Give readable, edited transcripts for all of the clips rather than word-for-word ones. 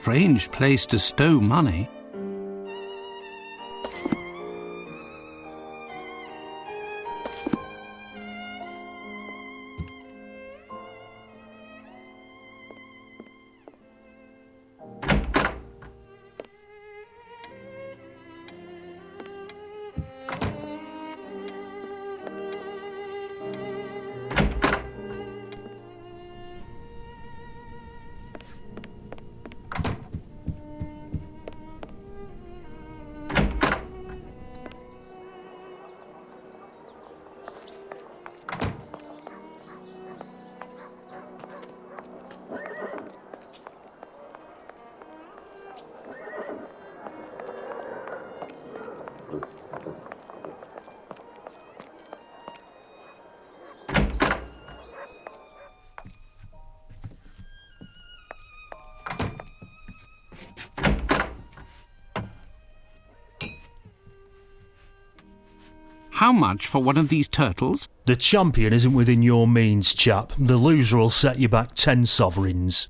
strange place to stow money. How much for one of these turtles? The champion isn't within your means, chap. The loser will set you back 10 sovereigns.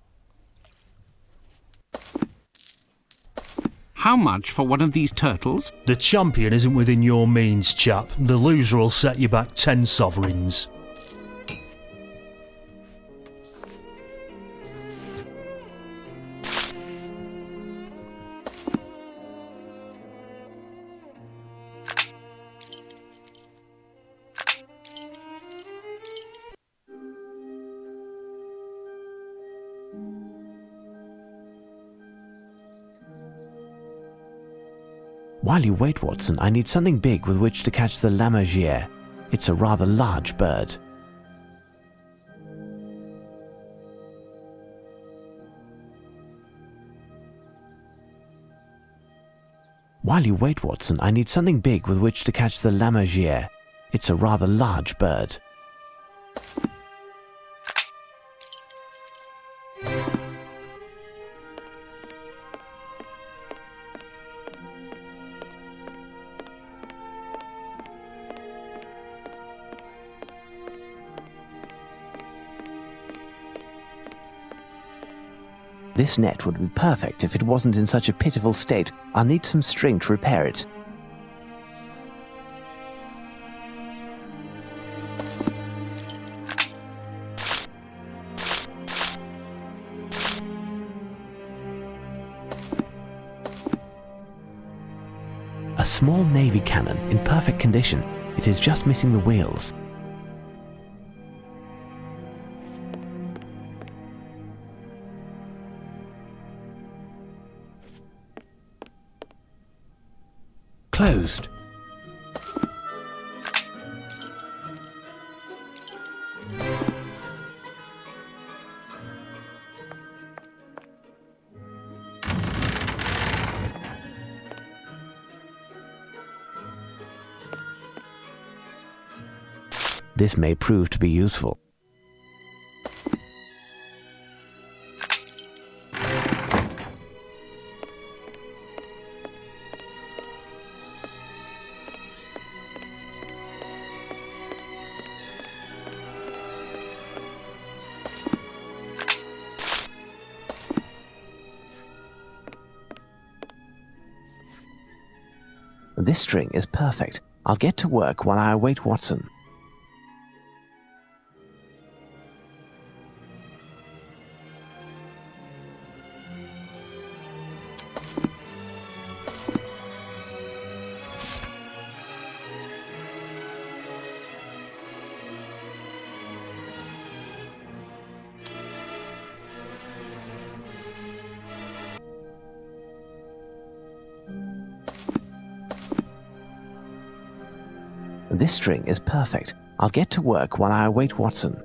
How much for one of these turtles? The champion isn't within your means, chap. The loser will set you back 10 sovereigns. While you wait, Watson, I need something big with which to catch the lammergeier. It's a rather large bird. While you wait, Watson, I need something big with which to catch the lammergeier. It's a rather large bird. This net would be perfect if it wasn't in such a pitiful state. I'll need some string to repair it. A small navy cannon in perfect condition. It is just missing the wheels. Closed. This may prove to be useful. This string is perfect. I'll get to work while I await Watson. This string is perfect. I'll get to work while I await Watson.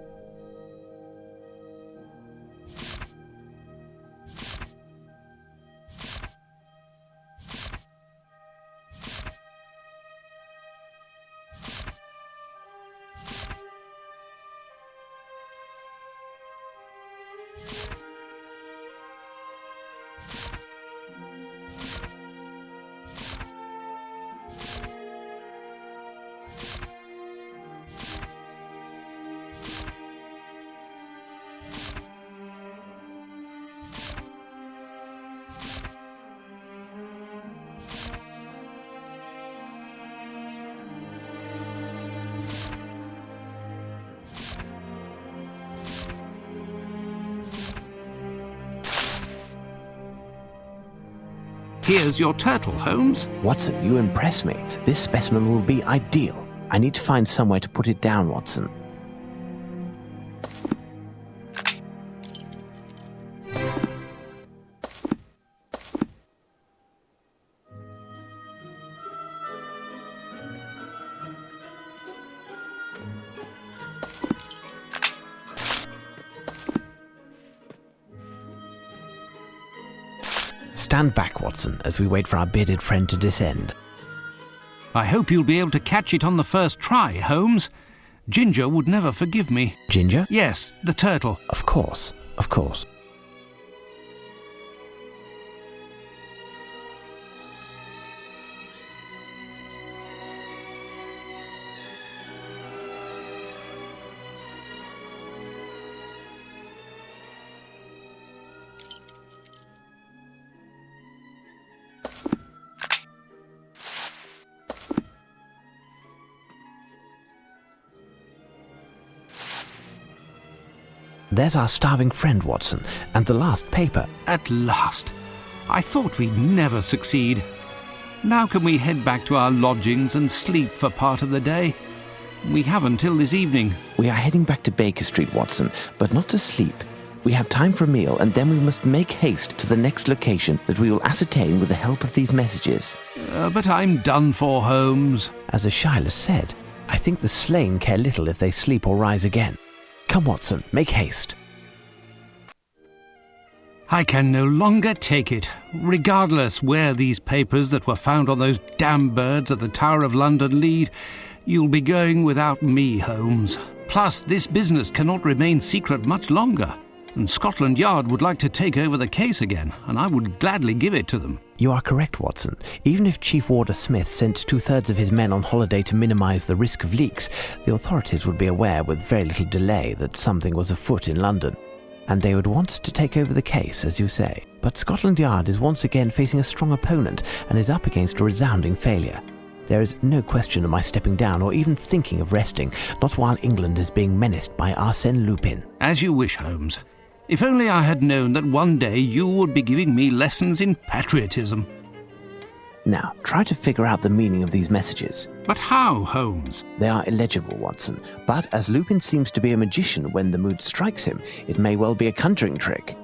Here's your turtle, Holmes. Watson, you impress me. This specimen will be ideal. I need to find somewhere to put it down, Watson. Stand back, Watson, as we wait for our bearded friend to descend. I hope you'll be able to catch it on the first try, Holmes. Ginger would never forgive me. Ginger? Yes, the turtle. Of course, of course. There's our starving friend, Watson, and the last paper. At last. I thought we'd never succeed. Now can we head back to our lodgings and sleep for part of the day? We have until this evening. We are heading back to Baker Street, Watson, but not to sleep. We have time for a meal, and then we must make haste to the next location that we will ascertain with the help of these messages. But I'm done for, Holmes. As Aeschylus said, I think the slain care little if they sleep or rise again. Come, Watson, make haste. I can no longer take it. Regardless where these papers that were found on those damn birds at the Tower of London lead, you'll be going without me, Holmes. Plus, this business cannot remain secret much longer, and Scotland Yard would like to take over the case again, and I would gladly give it to them. You are correct, Watson. Even if Chief Warder Smith sent 2/3 of his men on holiday to minimize the risk of leaks, the authorities would be aware with very little delay that something was afoot in London, and they would want to take over the case, as you say. But Scotland Yard is once again facing a strong opponent and is up against a resounding failure. There is no question of my stepping down or even thinking of resting, not while England is being menaced by Arsène Lupin. As you wish, Holmes. If only I had known that one day you would be giving me lessons in patriotism. Now, try to figure out the meaning of these messages. But how, Holmes? They are illegible, Watson, but as Lupin seems to be a magician when the mood strikes him, it may well be a conjuring trick.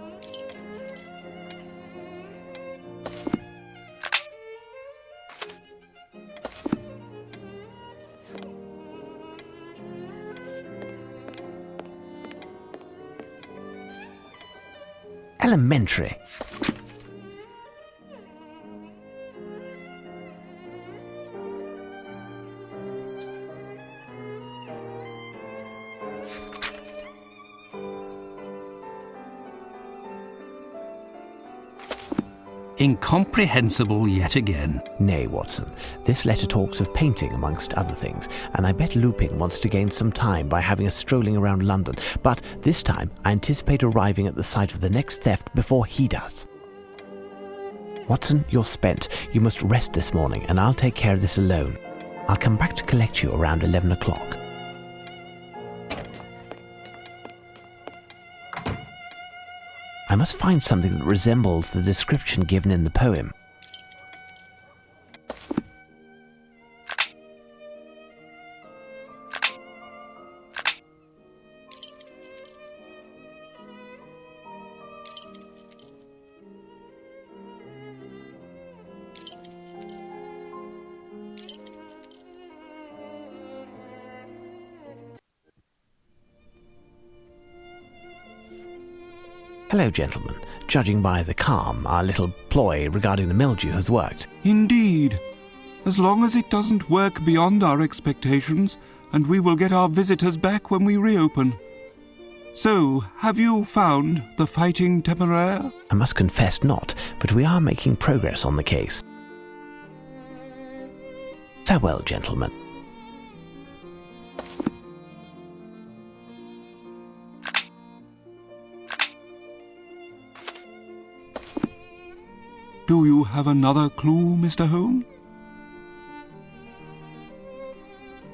Elementary. Incomprehensible yet again. Nay, Watson, this letter talks of painting amongst other things, and I bet Lupin wants to gain some time by having us strolling around London, but this time I anticipate arriving at the site of the next theft before he does. Watson, you're spent. You must rest this morning, and I'll take care of this alone. I'll come back to collect you around 11 o'clock. I must find something that resembles the description given in the poem. Hello, gentlemen. Judging by the calm, our little ploy regarding the mildew has worked. Indeed. As long as it doesn't work beyond our expectations, and we will get our visitors back when we reopen. So, have you found the Fighting Temeraire? I must confess not, but we are making progress on the case. Farewell, gentlemen. Do you have another clue, Mr. Holmes?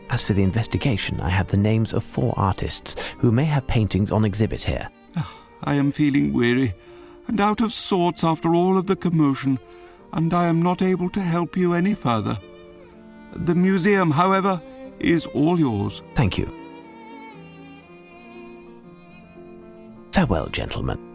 As for the investigation, I have the names of 4 artists who may have paintings on exhibit here. I am feeling weary and out of sorts after all of the commotion. and I am not able to help you any further. The museum, however, is all yours. Thank you. Farewell, gentlemen.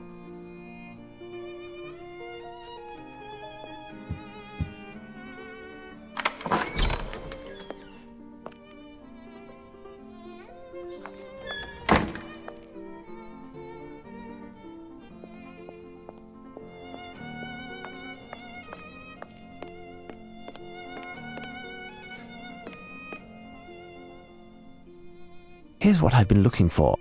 Here's what I've been looking for.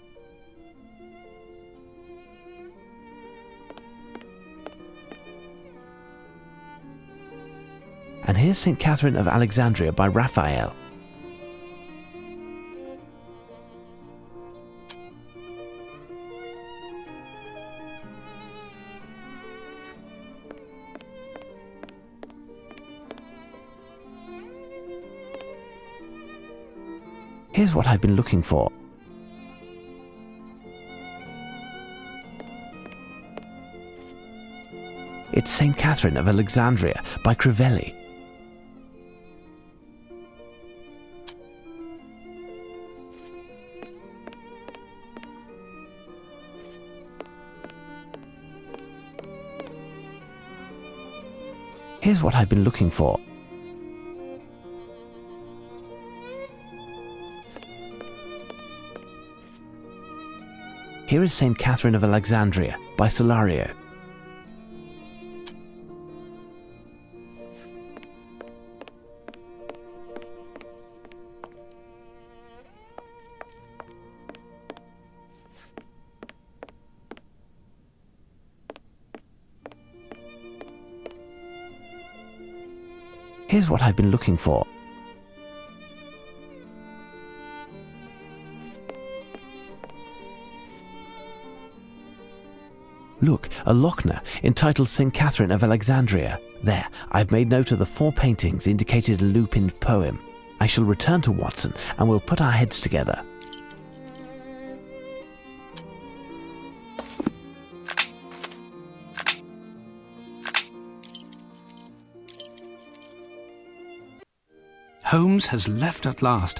And here's St. Catherine of Alexandria by Raphael. Here's what I've been looking for. It's St. Catherine of Alexandria by Crivelli. Here's what I've been looking for. Here is St. Catherine of Alexandria by Solario. Here's what I've been looking for. Look, a Lochner entitled St. Catherine of Alexandria. There, I've made note of the 4 paintings indicated in Lupin's poem. I shall return to Watson and we'll put our heads together. Holmes has left at last.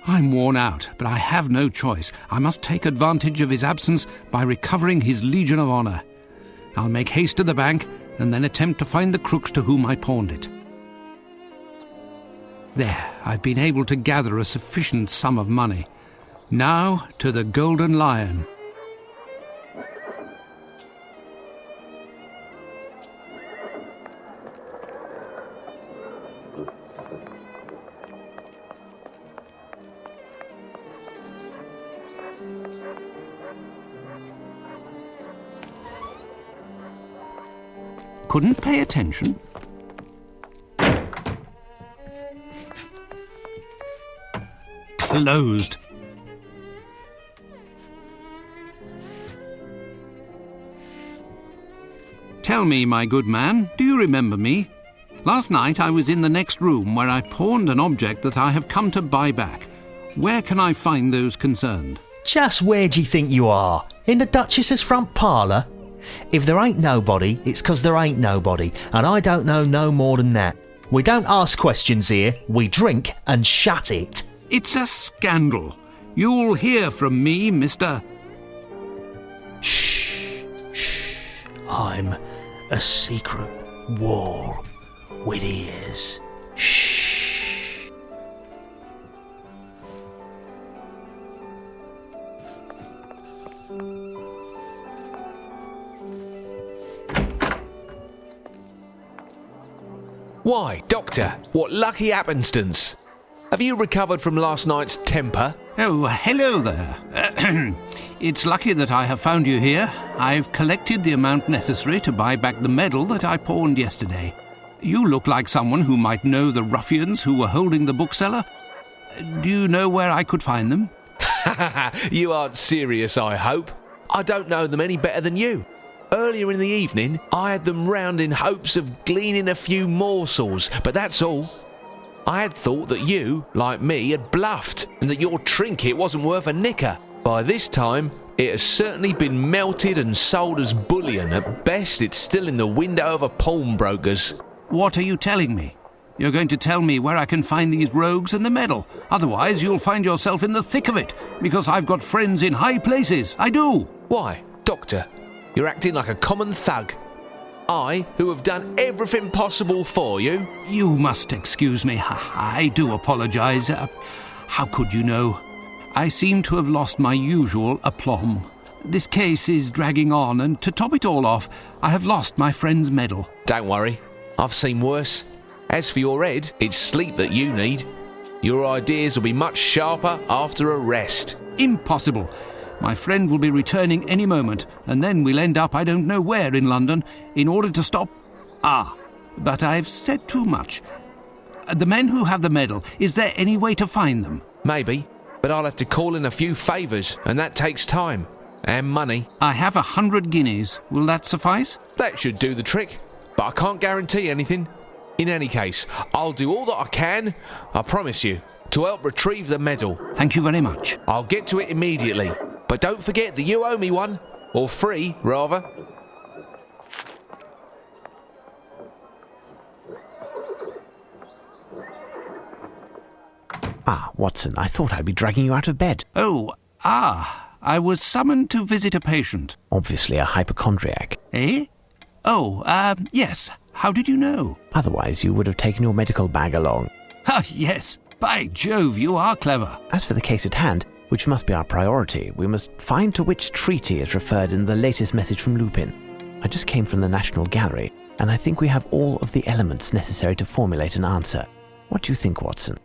I'm worn out, but I have no choice. I must take advantage of his absence by recovering his Legion of Honor. I'll make haste to the bank and then attempt to find the crooks to whom I pawned it. There, I've been able to gather a sufficient sum of money. Now to the Golden Lion. Couldn't pay attention. Closed. Tell me, my good man, do you remember me? Last night I was in the next room where I pawned an object that I have come to buy back. Where can I find those concerned? Just where do you think you are? In the Duchess's front parlour? If there ain't nobody, it's 'cause there ain't nobody, and I don't know no more than that. We don't ask questions here, we drink and shut it. It's a scandal. You'll hear from me, Mr. Shh, shh. I'm a secret wall with ears. Shh. Why, Doctor, what lucky happenstance. Have you recovered from last night's temper? Oh, hello there. It's lucky that I have found you here. I've collected the amount necessary to buy back the medal that I pawned yesterday. You look like someone who might know the ruffians who were holding the bookseller. Do you know where I could find them? You aren't serious, I hope. I don't know them any better than you. Earlier in the evening, I had them round in hopes of gleaning a few morsels, but that's all. I had thought that you, like me, had bluffed, and that your trinket wasn't worth a nicker. By this time, It has certainly been melted and sold as bullion. At best, it's still in the window of a pawnbroker's. What are you telling me? You're going to tell me where I can find these rogues and the medal. Otherwise, you'll find yourself in the thick of it, because I've got friends in high places. I do. Why, Doctor, you're acting like a common thug. I, who have done everything possible for you. You must excuse me. I do apologise. How could you know? I seem to have lost my usual aplomb. This case is dragging on, and to top it all off, I have lost my friend's medal. Don't worry, I've seen worse. As for your head, it's sleep that you need. Your ideas will be much sharper after a rest. Impossible. My friend will be returning any moment, and then we'll end up I don't know where in London in order to stop... but I've said too much. The men who have the medal, is there any way to find them? Maybe, but I'll have to call in a few favours, and that takes time. And money. I have 100 guineas. Will that suffice? That should do the trick, but I can't guarantee anything. In any case, I'll do all that I can, I promise you, to help retrieve the medal. Thank you very much. I'll get to it immediately, but don't forget that you owe me one. Or 3, rather. Watson, I thought I'd be dragging you out of bed. I was summoned to visit a patient. Obviously a hypochondriac. Eh? Yes. How did you know? Otherwise, you would have taken your medical bag along. Yes. By Jove, you are clever. As for the case at hand, which must be our priority, we must find to which treaty is referred in the latest message from Lupin. I just came from the National Gallery, and I think we have all of the elements necessary to formulate an answer. What do you think, Watson?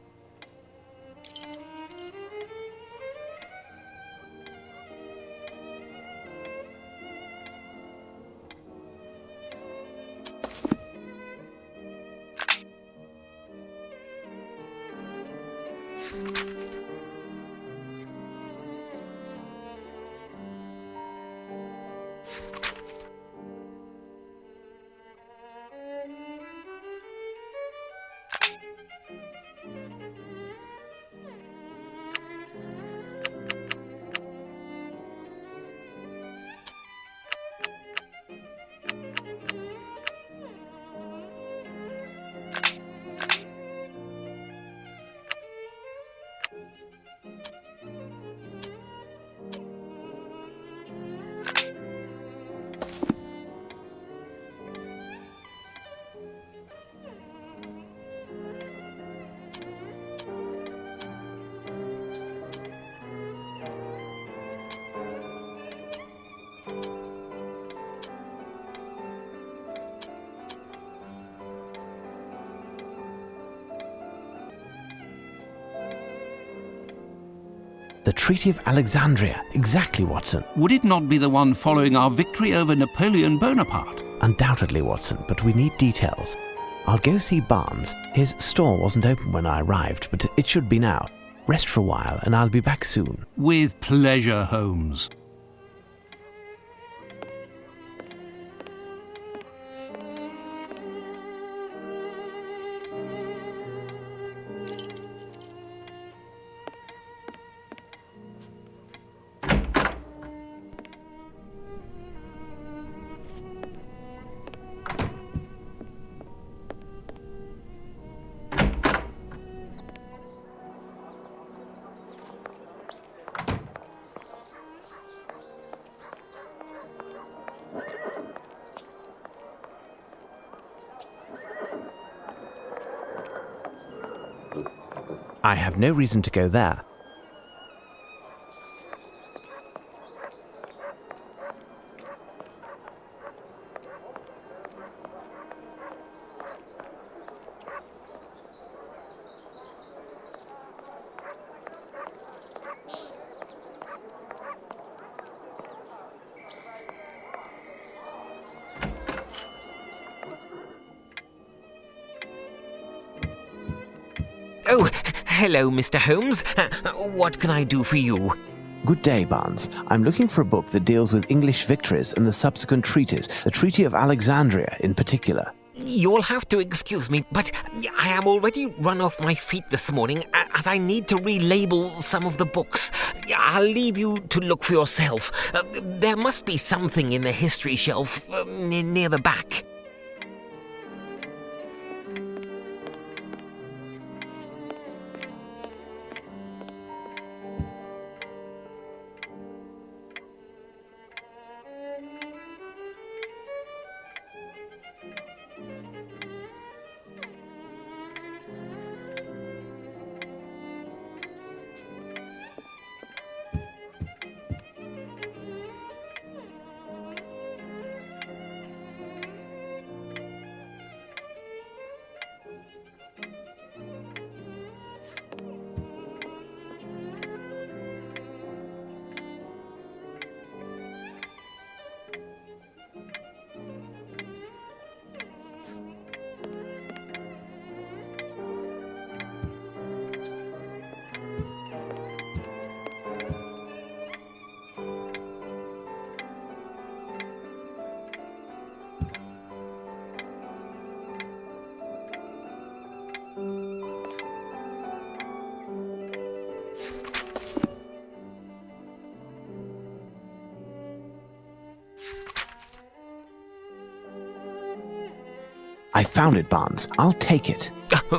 The Treaty of Alexandria. Exactly, Watson. Would it not be the one following our victory over Napoleon Bonaparte? Undoubtedly, Watson, but we need details. I'll go see Barnes. His store wasn't open when I arrived, but it should be now. Rest for a while, and I'll be back soon. With pleasure, Holmes. I have no reason to go there. Oh, hello, Mr. Holmes. What can I do for you? Good day, Barnes. I'm looking for a book that deals with English victories and the subsequent treaties, the Treaty of Alexandria in particular. you'll have to excuse me, but I am already run off my feet this morning as I need to relabel some of the books. I'll leave you to look for yourself. There must be something in the history shelf near the back. I found it, Barnes. I'll take it.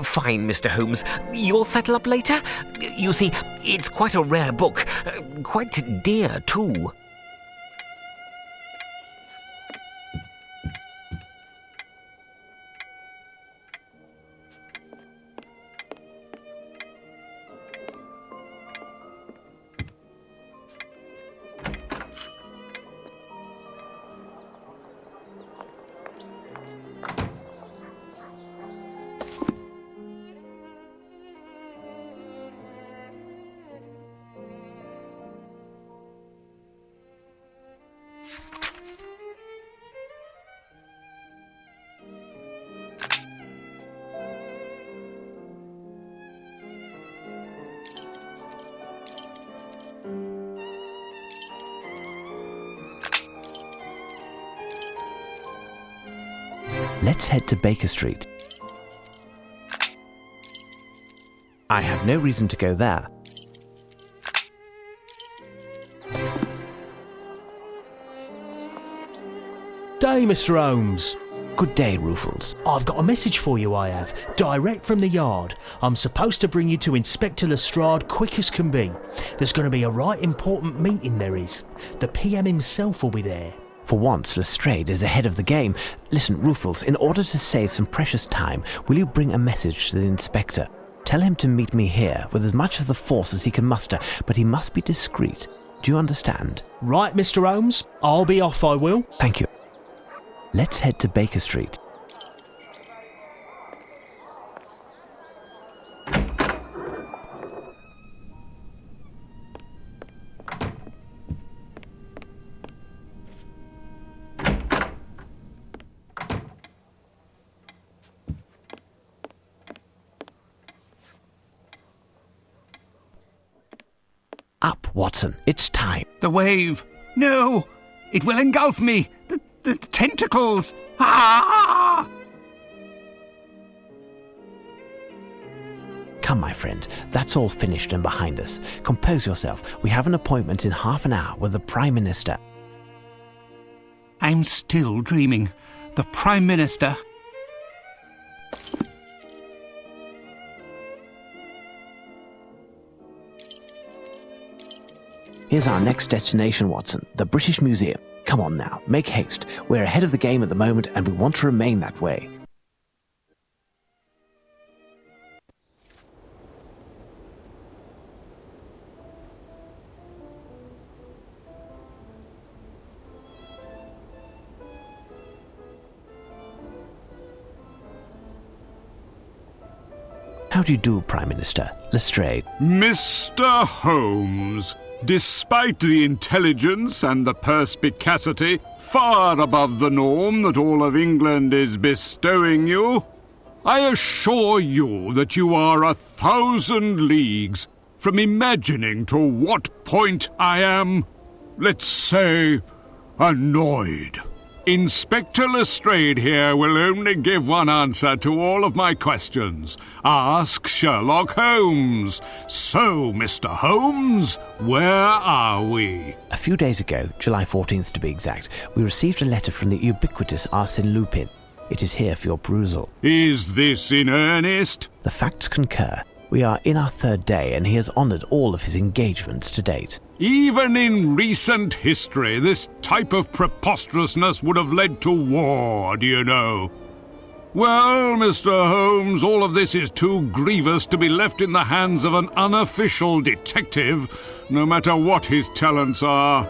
Fine, Mr. Holmes. You'll settle up later? You see, it's quite a rare book. Quite dear, too. Let's head to Baker Street. I have no reason to go there. Day, Mr. Holmes. Good day, Ruffles. I've got a message for you, I have. Direct from the yard. I'm supposed to bring you to Inspector Lestrade quick as can be. There's going to be a right important meeting, there is. The PM himself will be there. For once, Lestrade is ahead of the game. Listen, Ruffles, in order to save some precious time, will you bring a message to the inspector? Tell him to meet me here with as much of the force as he can muster, but he must be discreet. Do you understand? Right, Mr. Holmes. I'll be off, I will. Thank you. Let's head to Baker Street. Up, Watson. It's time. The wave! No! It will engulf me! The tentacles! Ah! Come, my friend. That's all finished and behind us. Compose yourself. We have an appointment in half an hour with the Prime Minister. I'm still dreaming. The Prime Minister. Here's our next destination, Watson, the British Museum. Come on now, make haste. We're ahead of the game at the moment and we want to remain that way. How do you do, Prime Minister? Lestrade. Mr. Holmes, despite the intelligence and the perspicacity far above the norm that all of England is bestowing you, I assure you that you are 1,000 leagues from imagining to what point I am, let's say, annoyed. Inspector Lestrade here will only give one answer to all of my questions. Ask Sherlock Holmes. So, Mr. Holmes, where are we? A few days ago, July 14th to be exact, we received a letter from the ubiquitous Arsène Lupin. It is here for your perusal. Is this in earnest? The facts concur. We are in our third day, and he has honoured all of his engagements to date. Even in recent history, this type of preposterousness would have led to war, do you know? Well, Mr. Holmes, all of this is too grievous to be left in the hands of an unofficial detective, no matter what his talents are.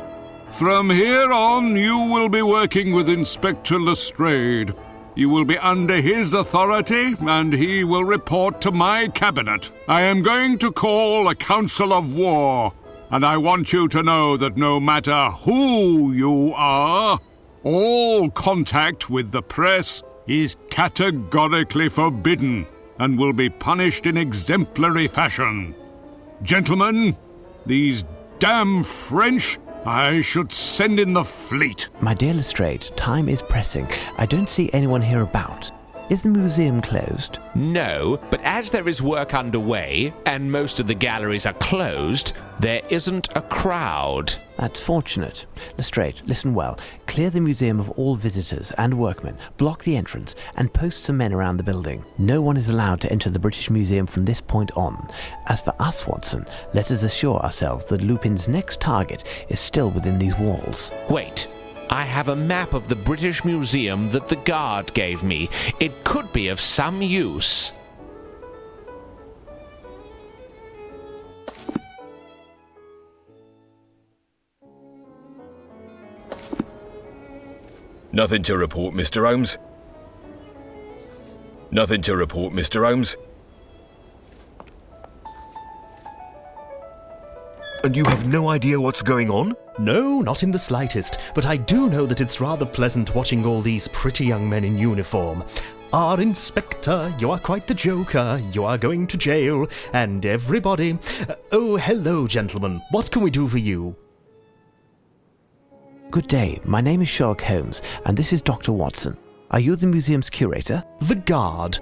From here on, you will be working with Inspector Lestrade. You will be under his authority, and he will report to my cabinet. I am going to call a council of war, and I want you to know that no matter who you are, all contact with the press is categorically forbidden and will be punished in exemplary fashion. Gentlemen, these damn French, I should send in the fleet. My dear Lestrade, time is pressing. I don't see anyone here about. Is the museum closed? No, but as there is work underway, and most of the galleries are closed, there isn't a crowd. That's fortunate. Lestrade, listen well. Clear the museum of all visitors and workmen, block the entrance, and post some men around the building. No one is allowed to enter the British Museum from this point on. As for us, Watson, let us assure ourselves that Lupin's next target is still within these walls. Wait. I have a map of the British Museum that the guard gave me. It could be of some use. Nothing to report, Mr. Holmes. Nothing to report, Mr. Holmes. And you have no idea what's going on? No, not in the slightest, but I do know that it's rather pleasant watching all these pretty young men in uniform. Our Inspector, you are quite the joker, you are going to jail, and everybody... Oh, hello, gentlemen, what can we do for you? Good day, my name is Sherlock Holmes, and this is Dr. Watson. Are you the museum's curator? The guard.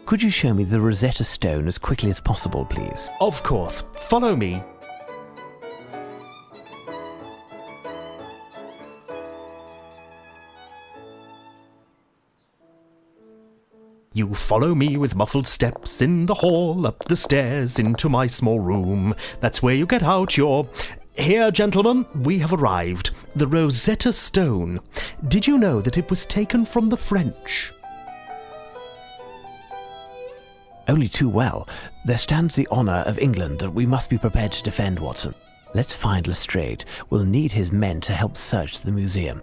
Could you show me the Rosetta Stone as quickly as possible, please? Of course. Follow me. You follow me with muffled steps in the hall, up the stairs, into my small room. That's where you get out your... Here, gentlemen, we have arrived. The Rosetta Stone. Did you know that it was taken from the French? Only too well. There stands the honour of England that we must be prepared to defend, Watson. Let's find Lestrade. We'll need his men to help search the museum.